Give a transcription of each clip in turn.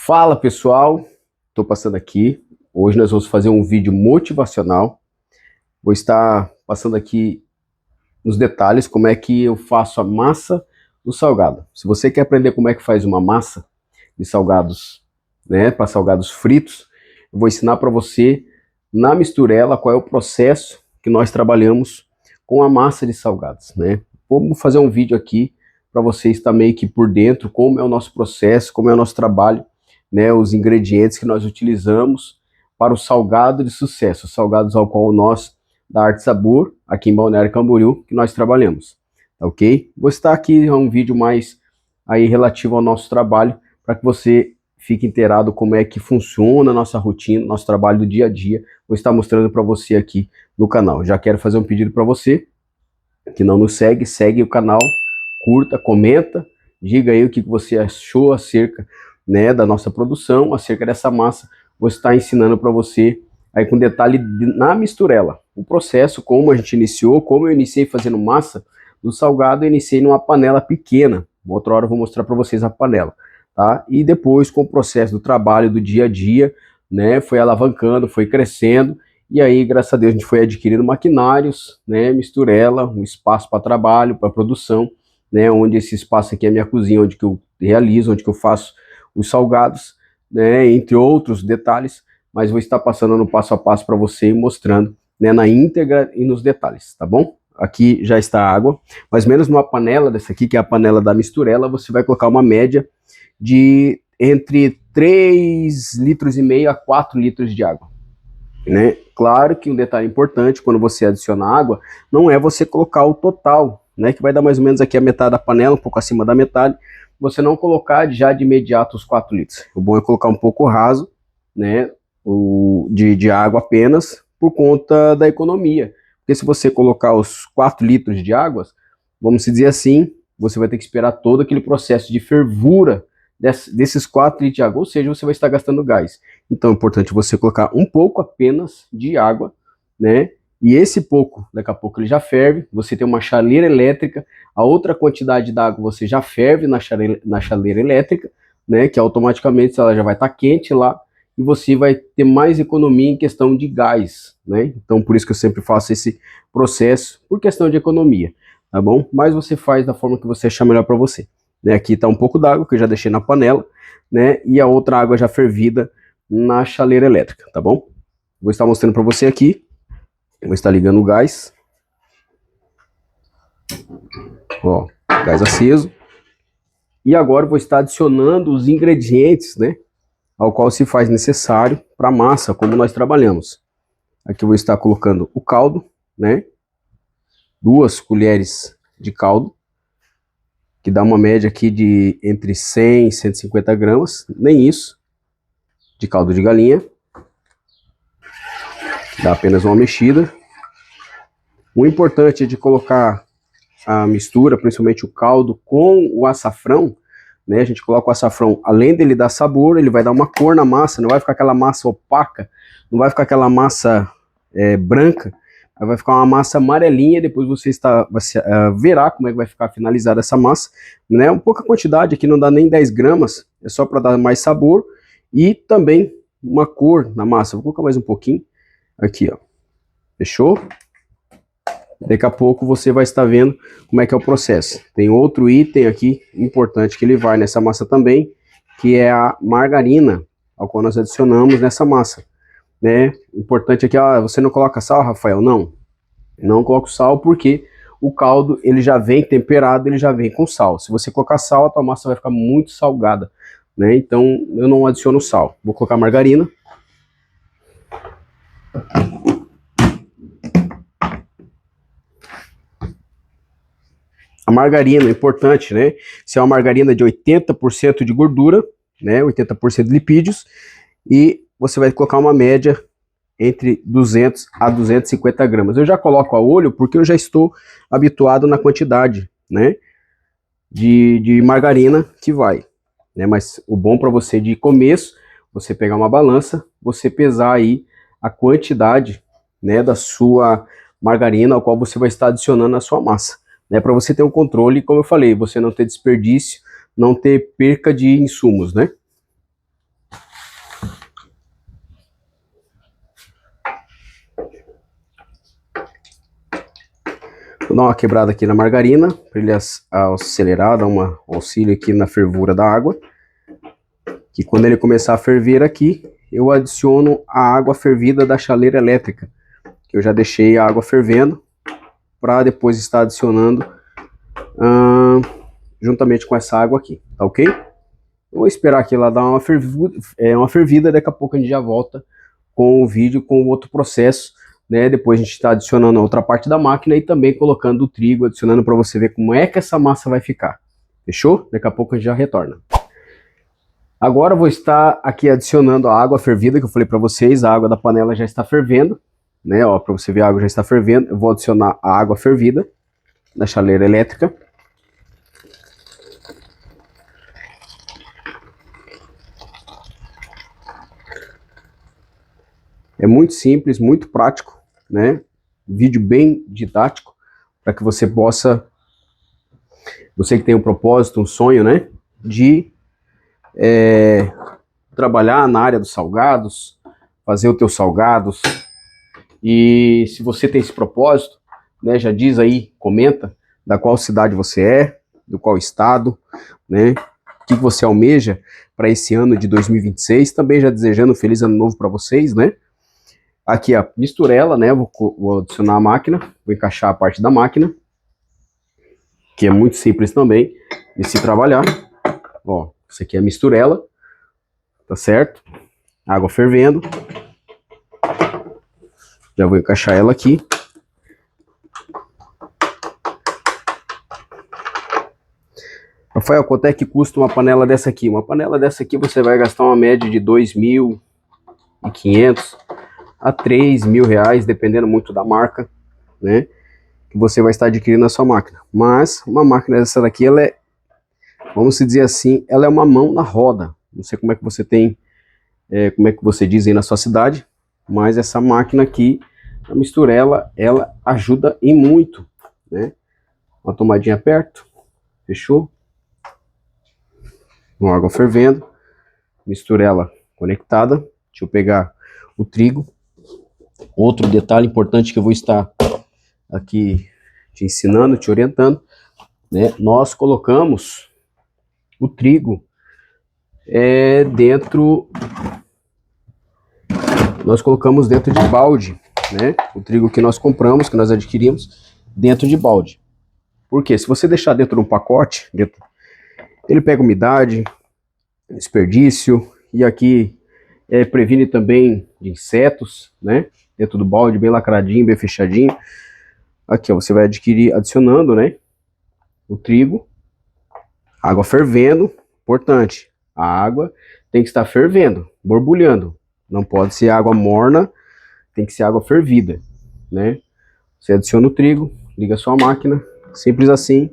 Fala pessoal, estou passando aqui. Hoje nós vamos fazer um vídeo motivacional. Vou estar passando aqui nos detalhes como é que eu faço a massa do salgado. Se você quer aprender como é que faz uma massa de salgados, né, para salgados fritos, eu vou ensinar para você na misturela qual é o processo que nós trabalhamos com a massa de salgados, né? Vamos fazer um vídeo aqui para você estar meio que por dentro como é o nosso processo, como é o nosso trabalho, né, os ingredientes que nós utilizamos para o salgado de sucesso, os salgados ao qual nós, da Arte Sabor, aqui em Balneário Camboriú, que nós trabalhamos, tá ok? Vou estar aqui um vídeo mais aí relativo ao nosso trabalho, para que você fique inteirado como é que funciona a nossa rotina, nosso trabalho do dia a dia. Vou estar mostrando para você aqui no canal. Já quero fazer um pedido para você, que não nos segue, segue o canal, curta, comenta, diga aí o que você achou acerca, né, da nossa produção, acerca dessa massa. Vou estar ensinando para você aí com detalhe na misturela, o processo, como a gente iniciou, como eu iniciei fazendo massa do salgado. Eu iniciei numa panela pequena, outra hora eu vou mostrar para vocês a panela, tá? E depois com o processo do trabalho do dia a dia, né, foi alavancando, foi crescendo, e aí graças a Deus a gente foi adquirindo maquinários, né, misturela, um espaço para trabalho, para produção, né, onde esse espaço aqui é a minha cozinha, onde que eu realizo, onde que eu faço os salgados, né, entre outros detalhes, mas vou estar passando no passo a passo para você e mostrando, né, na íntegra e nos detalhes, tá bom? Aqui já está a água, mais ou menos numa panela dessa aqui, que é a panela da misturela, você vai colocar uma média de entre 3,5 litros a 4 litros de água, né? Claro que um detalhe importante, quando você adiciona água, não é você colocar o total, né, que vai dar mais ou menos aqui a metade da panela, um pouco acima da metade, você não colocar já de imediato os 4 litros. O bom é colocar um pouco raso, né, de água apenas, por conta da economia. Porque se você colocar os 4 litros de água, vamos dizer assim, você vai ter que esperar todo aquele processo de fervura desses 4 litros de água, ou seja, você vai estar gastando gás. Então é importante você colocar um pouco apenas de água, né? E esse pouco, daqui a pouco ele já ferve, você tem uma chaleira elétrica, a outra quantidade d'água você já ferve na chaleira elétrica, né, que automaticamente ela já vai estar quente lá, e você vai ter mais economia em questão de gás, né? Então por isso que eu sempre faço esse processo, por questão de economia, tá bom? Mas você faz da forma que você achar melhor para você, né? Aqui está um pouco d'água que eu já deixei na panela, né, e a outra água já fervida na chaleira elétrica, tá bom? Vou estar mostrando para você aqui. Vou estar ligando o gás. Ó, gás aceso. E agora vou estar adicionando os ingredientes, né, ao qual se faz necessário para a massa, como nós trabalhamos. Aqui eu vou estar colocando o caldo, né, 2 colheres de caldo, que dá uma média aqui de entre 100 e 150 gramas, nem isso, de caldo de galinha. Dá apenas uma mexida. O importante é de colocar a mistura, principalmente o caldo, com o açafrão, né? A gente coloca o açafrão, além dele dar sabor, ele vai dar uma cor na massa, não vai ficar aquela massa opaca, não vai ficar aquela massa branca, vai ficar uma massa amarelinha. Depois você verá como é que vai ficar finalizada essa massa, né? Um pouca quantidade, aqui não dá nem 10 gramas, é só para dar mais sabor e também uma cor na massa. Vou colocar mais um pouquinho. Aqui, ó. Fechou? Daqui a pouco você vai estar vendo como é que é o processo. Tem outro item aqui importante que ele vai nessa massa também, que é a margarina, ao qual nós adicionamos nessa massa, né? Importante aqui, você não coloca sal, Rafael? Não coloco sal porque o caldo ele já vem temperado, ele já vem com sal. Se você colocar sal, a tua massa vai ficar muito salgada, né? Então eu não adiciono sal. Vou colocar margarina. A margarina é importante, né? Se é uma margarina de 80% de gordura, né? 80% de lipídios, e você vai colocar uma média entre 200 a 250 gramas. Eu já coloco a olho porque eu já estou habituado na quantidade, né, de margarina que vai, né? Mas o bom para você de começo, você pegar uma balança, você pesar aí a quantidade, né, da sua margarina, ao qual você vai estar adicionando na sua massa, né, para você ter um controle, como eu falei, você não ter desperdício, não ter perca de insumos, né? Vou dar uma quebrada aqui na margarina, para ele acelerar, dar um auxílio aqui na fervura da água. Que quando ele começar a ferver aqui, eu adiciono a água fervida da chaleira elétrica. Que eu já deixei a água fervendo, para depois estar adicionando juntamente com essa água aqui, tá ok? Eu vou esperar aqui ela dar uma fervida, daqui a pouco a gente já volta com o vídeo, com o outro processo, né? Depois a gente está adicionando a outra parte da máquina e também colocando o trigo, adicionando para você ver como é que essa massa vai ficar. Fechou? Daqui a pouco a gente já retorna. Agora eu vou estar aqui adicionando a água fervida, que eu falei para vocês, a água da panela já está fervendo, né? Ó, para você ver, a água já está fervendo. Eu vou adicionar a água fervida da chaleira elétrica. É muito simples, muito prático, né? Vídeo bem didático, para que você possa, você que tem um propósito, um sonho, né? De trabalhar na área dos salgados, fazer os teus salgados. E se você tem esse propósito, né? Já diz aí, comenta da qual cidade você é, do qual estado, né? O que você almeja para esse ano de 2026. Também já desejando um feliz ano novo para vocês, né? Aqui a misturela, né? Vou adicionar a máquina, vou encaixar a parte da máquina, que é muito simples também de se trabalhar. Ó, isso aqui é a misturela, tá certo? Água fervendo. Já vou encaixar ela aqui. Rafael, quanto é que custa uma panela dessa aqui? Uma panela dessa aqui você vai gastar uma média de R$2.500 a R$3.000, dependendo muito da marca, né? Que você vai estar adquirindo na sua máquina. Mas uma máquina dessa daqui, ela é, vamos dizer assim, ela é uma mão na roda. Não sei como é que você tem, como é que você diz aí na sua cidade, mas essa máquina aqui, a misturela, ela ajuda em muito, né? Uma tomadinha perto, fechou? Uma água fervendo, misturela conectada. Deixa eu pegar o trigo. Outro detalhe importante que eu vou estar aqui te ensinando, te orientando, né? Nós colocamos o trigo nós colocamos dentro de balde, né? O trigo que nós compramos, que nós adquirimos, dentro de balde. Porque se você deixar dentro de um pacote, ele pega umidade, desperdício, e aqui previne também de insetos, né? Dentro do balde, bem lacradinho, bem fechadinho. Aqui, ó, você vai adicionando, né? O trigo, água fervendo, importante, a água tem que estar fervendo, borbulhando, não pode ser água morna, tem que ser água fervida, né? Você adiciona o trigo, liga a sua máquina, simples assim,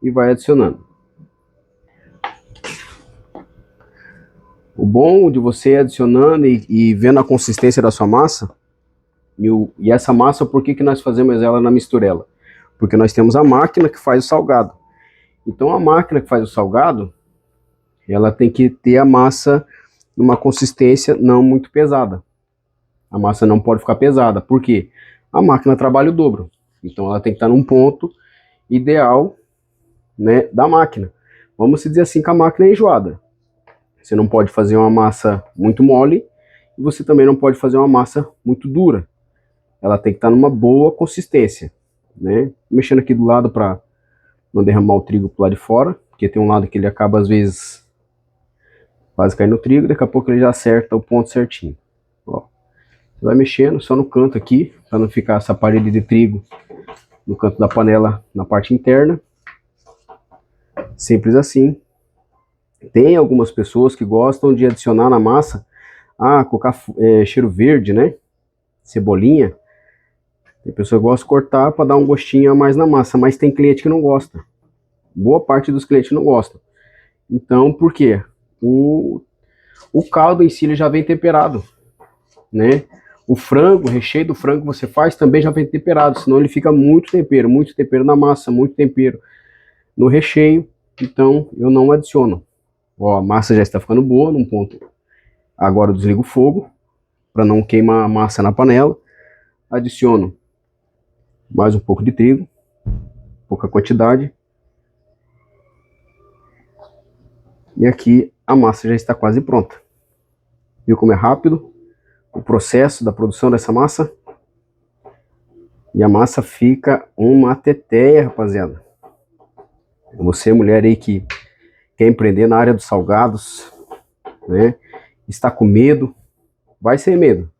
e vai adicionando. O bom de você adicionando e vendo a consistência da sua massa, e essa massa, por que nós fazemos ela na misturela? Porque nós temos a máquina que faz o salgado. Então a máquina que faz o salgado, ela tem que ter a massa numa consistência não muito pesada. A massa não pode ficar pesada, porque a máquina trabalha o dobro. Então ela tem que estar num ponto ideal, né, da máquina. Vamos dizer assim que a máquina é enjoada. Você não pode fazer uma massa muito mole e você também não pode fazer uma massa muito dura. Ela tem que estar numa boa consistência, né? Mexendo aqui do lado para não derramar o trigo pro lado de fora, porque tem um lado que ele acaba às vezes quase caindo no trigo, daqui a pouco ele já acerta o ponto certinho. Ó, você vai mexendo só no canto aqui, para não ficar essa parede de trigo no canto da panela, na parte interna. Simples assim. Tem algumas pessoas que gostam de adicionar na massa, colocar cheiro verde, né? Cebolinha. Tem pessoa que gosta de cortar para dar um gostinho a mais na massa, mas tem cliente que não gosta. Boa parte dos clientes não gostam. Então, por quê? O caldo em si ele já vem temperado, né? O frango, o recheio do frango que você faz também já vem temperado, senão ele fica muito tempero na massa, muito tempero no recheio. Então, eu não adiciono. Ó, a massa já está ficando boa num ponto. Agora eu desligo o fogo para não queimar a massa na panela. Adiciono mais um pouco de trigo. pouca quantidade. E aqui a massa já está quase pronta. Viu como é rápido o processo da produção dessa massa? E a massa fica uma teteia, rapaziada. Você, mulher aí que quer empreender na área dos salgados, né? Está com medo, vai sem medo.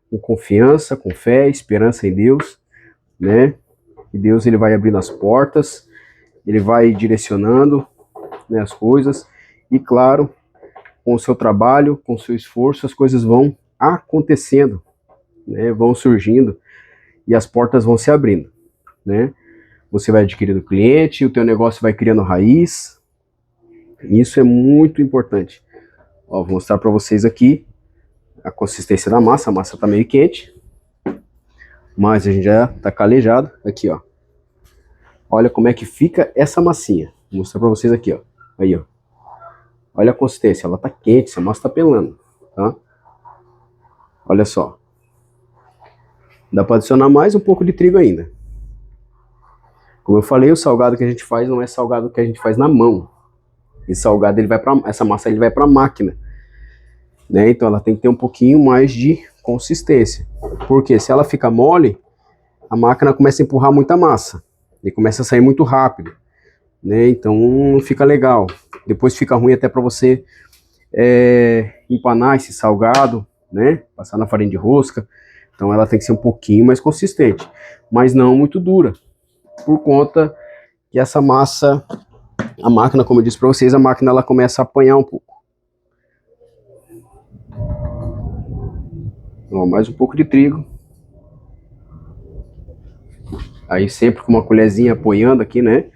Com confiança, com fé, esperança em Deus, né? E Deus, ele vai abrindo as portas, ele vai direcionando, né, as coisas. E claro, com o seu trabalho, com o seu esforço, as coisas vão acontecendo, né? Vão surgindo e as portas vão se abrindo, né? Você vai adquirindo cliente, o teu negócio vai criando raiz. Isso é muito importante. Ó, vou mostrar para vocês aqui a consistência da massa. A massa está meio quente, mas a gente já está calejado. Aqui, ó. Olha como é que fica essa massinha. Vou mostrar para vocês aqui, ó. Aí, ó. Olha a consistência, ela tá quente, essa massa tá pelando, tá? Olha só. Dá para adicionar mais um pouco de trigo ainda. Como eu falei, o salgado que a gente faz não é salgado que a gente faz na mão. Esse salgado, ele vai para essa massa, ele vai para a máquina, né? Então ela tem que ter um pouquinho mais de consistência. Porque se ela fica mole, a máquina começa a empurrar muita massa e começa a sair muito rápido, né? Então não fica legal. Depois fica ruim até para você empanar esse salgado, né? Passar na farinha de rosca. Então ela tem que ser um pouquinho mais consistente, mas não muito dura, por conta que essa massa, a máquina, como eu disse para vocês, a máquina ela começa a apanhar um pouco. Ó, mais um pouco de trigo. Aí sempre com uma colherzinha apoiando aqui, né?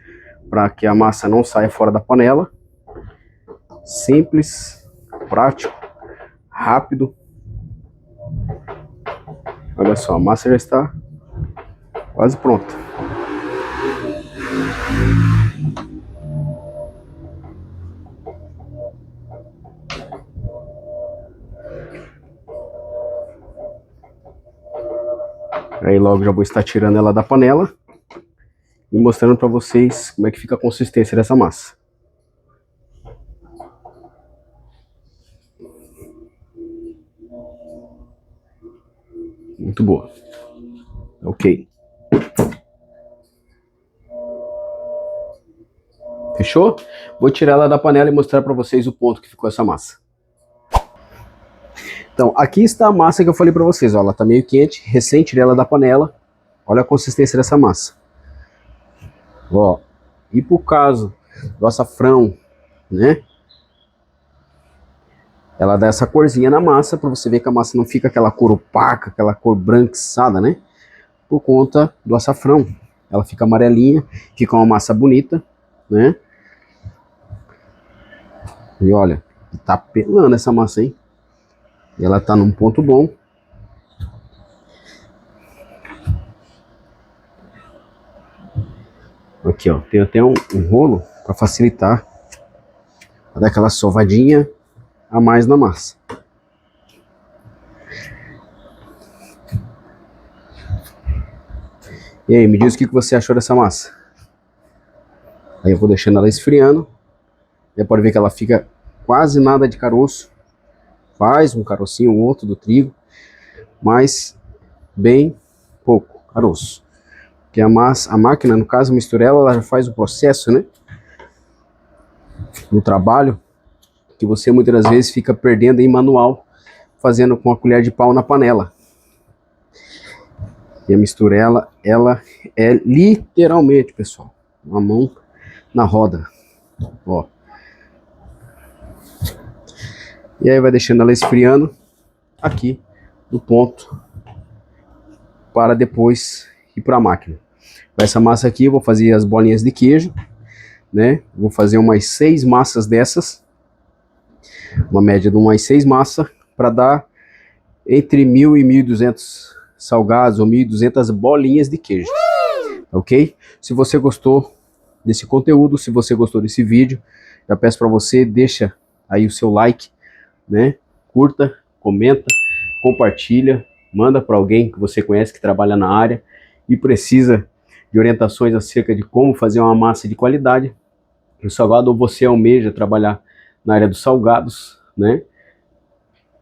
Para que a massa não saia fora da panela. Simples, prático, rápido. Olha só, a massa já está quase pronta. Aí logo já vou estar tirando ela da panela e mostrando para vocês como é que fica a consistência dessa massa. Muito boa. Ok. Fechou? Vou tirar ela da panela e mostrar para vocês o ponto que ficou essa massa. Então, aqui está a massa que eu falei para vocês. Ó, ela está meio quente, recém tirei ela da panela. Olha a consistência dessa massa. Ó, e por caso do açafrão, né? Ela dá essa corzinha na massa, para você ver que a massa não fica aquela cor opaca, aquela cor branquiçada, né? Por conta do açafrão. Ela fica amarelinha, fica uma massa bonita, né? E olha, tá pelando essa massa, hein? E ela tá num ponto bom. Aqui, ó, tem até um rolo para facilitar, para dar aquela sovadinha a mais na massa. E aí, me diz o que você achou dessa massa. Aí eu vou deixando ela esfriando. Você pode ver que ela fica quase nada de caroço. Faz um carocinho ou outro do trigo, mas bem pouco caroço. Porque a máquina, no caso, a misturela, ela já faz o processo, né? No trabalho, que você muitas das vezes fica perdendo em manual, fazendo com a colher de pau na panela. E a misturela, ela é literalmente, pessoal, uma mão na roda. Ó. E aí vai deixando ela esfriando aqui no ponto para depois ir para a máquina. Com essa massa aqui eu vou fazer as bolinhas de queijo, né? Vou fazer umas 6 massas dessas, uma média de umas 6 massas, para dar entre 1.000 e 1.200 salgados ou 1.200 bolinhas de queijo, ok? Se você gostou desse conteúdo, se você gostou desse vídeo, já peço para você, deixa aí o seu like, né? Curta, comenta, compartilha, manda para alguém que você conhece que trabalha na área e precisa de orientações acerca de como fazer uma massa de qualidade no salgado, ou você almeja trabalhar na área dos salgados, né?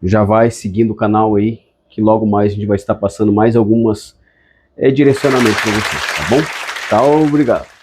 Já vai seguindo o canal aí, que logo mais a gente vai estar passando mais algumas direcionamentos para você, tá bom? Tchau, obrigado.